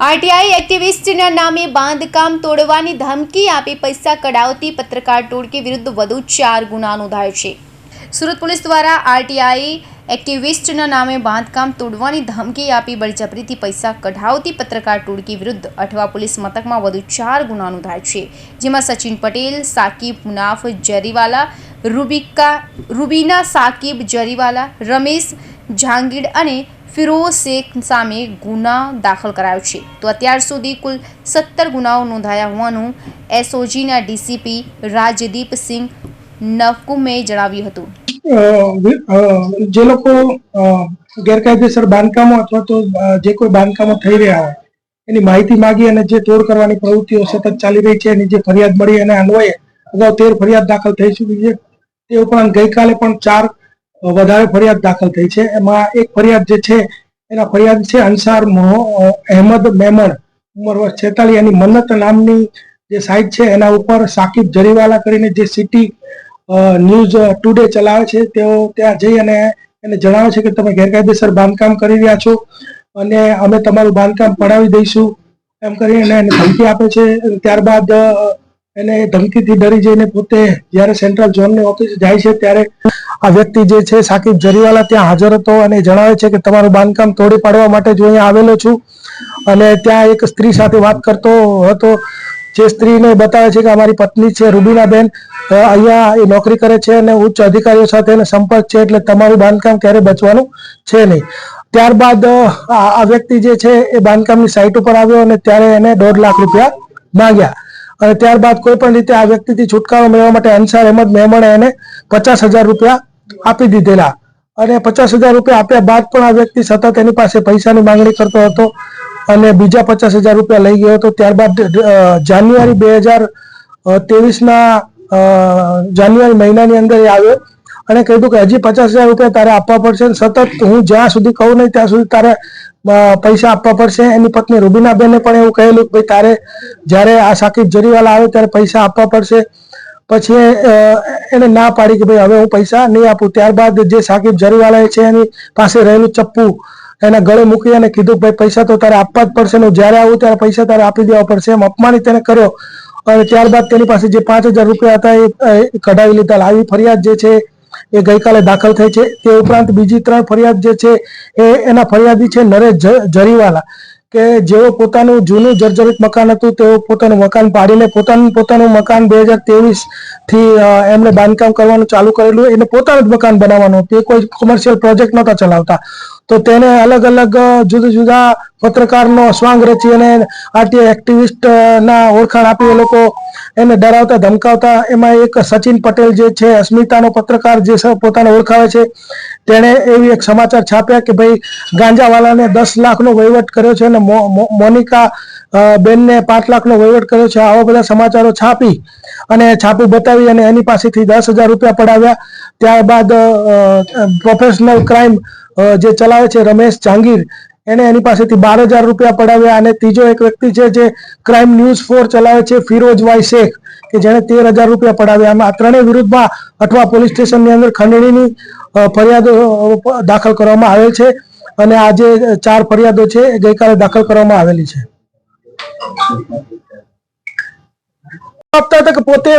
RTI એક્ટિવિસ્ટના નામે બાંધકામ તોડવાની ધમકી આપી પૈસા કઢાવતી પત્રકાર ટોળકી વિરુદ્ધ વધુ 4 ગુના નોંધાયા છે। સુરત પોલીસ દ્વારા આરટીઆઈ એક્ટિવિસ્ટના નામે બાંધકામ તોડવાની ધમકી આપી બળજબરીથી પૈસા કઢાવતી પત્રકાર ટોળકી વિરુદ્ધ અઠવા પોલીસ મથકમાં વધુ 4 ગુના નોંધાયા છે, જેમાં સચિન પટેલ, સાકિબ મુનાફ જરીવાલા, રૂબીના સાકિબ જરીવાલા, રમેશ જહાંગીર અને ફિરોઝ શેખ સામે ગુના દાખલ કરાયો છે। તો અત્યાર સુધી કુલ 17 ગુનાઓ નોંધાયા હોવાનું એસઓજીના ડીસીપી રાજદીપસિંહ નવકુમે જણાવ્યું હતું। જે લોકો ગેરકાયદેસર બાંધકામો અથવા તો જે કોઈ બાંધકામો થઈ રહ્યા હોય એની માહિતી માંગી અને જે તોડ કરવાની પ્રવૃત્તિઓ સતત ચાલી રહી છે એની જે ફરિયાદ મળી અને અન્વયે અગાઉ 13 ફરિયાદ દાખલ થઈ ચૂકી છે। તે ઉપરાંત ગઈકાલે પણ 4 વધારે ફરિયાદ દાખલ થઈ છે। એમાં એક ફરિયાદ જે છે એના ફરિયાદ છે અંસાર અહેમદ મેમણ, ઉંમર વર્ષ 46, એની મન્નત નામની જે સાઇટ છે એના ઉપર સાકિબ જરીવાલા કરીને જે સિટી ન્યૂઝ ટુડે ચલાવે છે તેઓ ત્યાં જઈ અને એને જણાવે છે કે તમે ગેરકાયદેસર બાંધકામ કરી રહ્યા છો અને અમે તમારું બાંધકામ પડાવી દઈશું એમ કરીને એને ધમકી આપે છે। ત્યારબાદ એને ધમકીથી ડરી જઈને પોતે જ્યારે સેન્ટ્રલ ઝોનની ઓફિસ જાય છે ત્યારે આ વ્યક્તિ જે છે સાકિબ જરીવાલા ત્યાં હાજર હતો અને જણાવે છે કે તમારું બાંધકામ તોડી પાડવા માટે જો અહીંયા આવેલો છું અને ત્યાં એક સ્ત્રી સાથે વાત કરતો હતો। જે સ્ત્રીને બતાવે છે કે અમારી પત્ની છે રૂબીનાબેન, અહીંયા એ નોકરી કરે છે અને ઉચ્ચ અધિકારીઓ સાથે એને સંપર્ક છે એટલે તમારું બાંધકામ ક્યારે બચવાનું છે નહીં। ત્યારબાદ આ વ્યક્તિ જે છે એ બાંધકામની સાઇટ ઉપર આવ્યો અને ત્યારે એને 1.5 લાખ રૂપિયા માંગ્યા અને ત્યારબાદ કોઈ પણ રીતે આ વ્યક્તિથી છુટકારો મેળવવા માટે અંસાર અહેમદ મેમણે એને 50,000 રૂપિયા આપી દીધેલા અને 50,000 રૂપિયા આપ્યા બાદ પણ આ વ્યક્તિ સતત એની પાસે પૈસાની માંગણી કરતો હતો અને બીજા 50,000 રૂપિયા લઈ ગયો હતો। ત્યારબાદ જાન્યુઆરી 2023ના જાન્યુઆરી મહિનાની અંદર એ આવ્યો અને કીધું કે હજી 50,000 રૂપિયા તારે આપવા પડશે, સતત હું જ્યાં સુધી કહું નહીં ત્યાં સુધી તારે પૈસા આપવા પડશે। એની પત્ની રૂબીનાબેને પણ એવું કહેલું કે ભાઈ તારે જ્યારે આ સાકિબ જરીવાલા આવે ત્યારે પૈસા આપવા પડશે। પછી એને ના પાડી કે ભાઈ હવે હું પૈસા નહીં આપું। ત્યારબાદ જે સાકિબ જરીવાલા છે એની પાસે રહેલું ચપ્પુ એના ગળે મૂકી અને કીધું ભાઈ પૈસા તો તારે આપવા જ પડશે ને જ્યારે આવું ત્યારે પૈસા તારે આપી દેવા પડશે એમ અપમાનિત તેને કર્યો અને ત્યારબાદ તેની પાસે જે 5,000 રૂપિયા હતા એ કઢાવી લીધા। આવી ફરિયાદ જે છે એ ગઈકાલે દાખલ થઈ છે। તે ઉપરાંત બીજી 3 ફરિયાદ જે છે એના ફરિયાદી છે નરેશ જરીવાલા કે જેઓ પોતાનું જૂનું જર્જરિત મકાન હતું તેઓ પોતાનું મકાન પાડીને પોતાનું મકાન 2023થી એમને બાંધકામ કરવાનું ચાલુ કરેલું। એને પોતાનું જ મકાન બનાવવાનું, તે કોઈ કોમર્શિયલ પ્રોજેક્ટ નહોતા ચલાવતા। તો તેને અલગ અલગ જુદા જુદા પત્રકારનો સ્વાંગ રચી અને આરટીઆઈ એક્ટિવિસ્ટના ઓળખાણ આપી એ લોકો એને ડરાવતા ધમકાવતા। એમાં એક સચિન પટેલ જે છે અસ્મિતાનો પત્રકાર જે પોતાને ઓળખાવે છે તેણે એવી એક સમાચાર છાપ્યા કે ભાઈ ગાંજાવાલાને 10 લાખનો વહીવટ કર્યો છે અને મોનિકા બેનને 5 લાખનો વહીવટ કર્યો છે। આવા બધા સમાચારો છાપી બતાવી અને એની પાસેથી 10,000 રૂપિયા પડાવ્યા। ત્યારબાદ પ્રોફેશનલ ક્રાઇમ જે ચલાવે છે રમેશ જહાંગીર એને એની પાસેથી 12,000 રૂપિયા પડાવ્યા અને ત્રીજો એક વ્યક્તિ છે જે ક્રાઇમ ન્યૂઝ 4 ચલાવે છે ફિરોઝ શેખ કે જેણે 13,000 રૂપિયા પડાવ્યા। આમાં આ ત્રણેય વિરુદ્ધમાં અઠવા પોલીસ સ્ટેશનની અંદર ખંડણીની ફરિયાદો દાખલ કરવામાં આવેલ છે અને આ જે 4 ફરિયાદો છે એ ગઈકાલે દાખલ કરવામાં આવેલી છે। આપતા હતા કે પોતે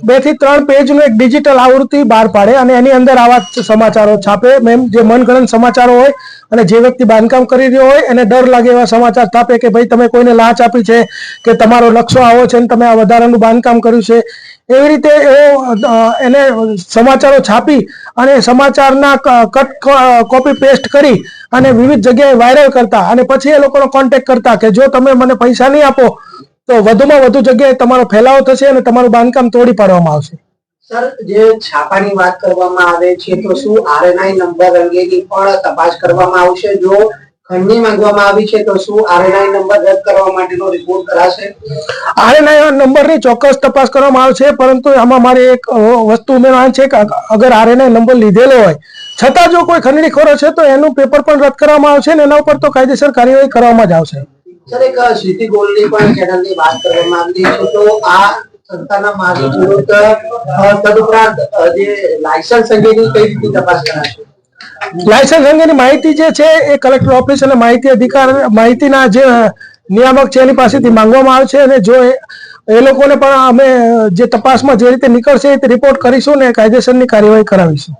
2 થી 3 પેજનું એક ડિજિટલ આવૃત્તિ બહાર પાડે અને એની અંદર આવા સમાચારો છાપે, જે મનગણત સમાચારો હોય અને જે વ્યક્તિ બાંધકામ કરી રહ્યો હોય એને ડર લાગે એવા સમાચાર છાપે કે ભાઈ તમે કોઈને લાંચ આપી છે કે તમારો નકશો આવો છે અને તમે આ વધારાનું બાંધકામ કર્યું છે। એવી રીતે એને સમાચારો છાપી અને સમાચારના કટ કોપી પેસ્ટ કરી અને વિવિધ જગ્યાએ વાયરલ કરતા અને પછી એ લોકોનો કોન્ટેક્ટ કરતા કે જો તમે મને પૈસા નહીં આપો તો વધુમાં વધુ જગ્યાએ તમારો ફેલાવો થશે અને તમારું બાંધકામ તોડી પાડવામાં આવશે। સર, જે છાપાની વાત કરવામાં આવે છે તો શું આરએનઆઈ નંબર અંગેની પણ તપાસ કરવામાં આવશે? જો ખંડણી માંગવામાં આવી છે તો શું આરએનઆઈ નંબર રદ કરવા માટેનો રિપોર્ટ કરાશે? આરએનઆઈ નંબરની ચોક્કસ તપાસ કરવામાં આવશે, પરંતુ આમાં મારે એક વસ્તુ ઉમેરવાની છે કે અગર આરએનઆઈ નંબર લીધેલો હોય છતાં જો કોઈ ખંડણીખોરો છે તો એનું પેપર પણ રદ કરવામાં આવશે અને એના ઉપર તો કાયદેસર કાર્યવાહી કરવામાં જ આવશે। સર, એક સિટી ગોલ્ડની પણ ચેનલની વાત કરવામાં આવી છે તો આ સંસ્થાના માલિક વિરુદ્ધ તદુપરાંત જે લાયસન્સ અંગેની કઈ રીતે તપાસ કરાશે? લાયસન્સ અંગેની માહિતી જે છે એ કલેક્ટર ઓફિસ અને માહિતીના જે નિયામક છે એની પાસેથી માંગવામાં આવે છે, અને જો એ લોકોને પણ અમે જે તપાસમાં જે રીતે નીકળશે એ રિપોર્ટ કરીશું ને કાયદેસરની કાર્યવાહી કરાવીશું.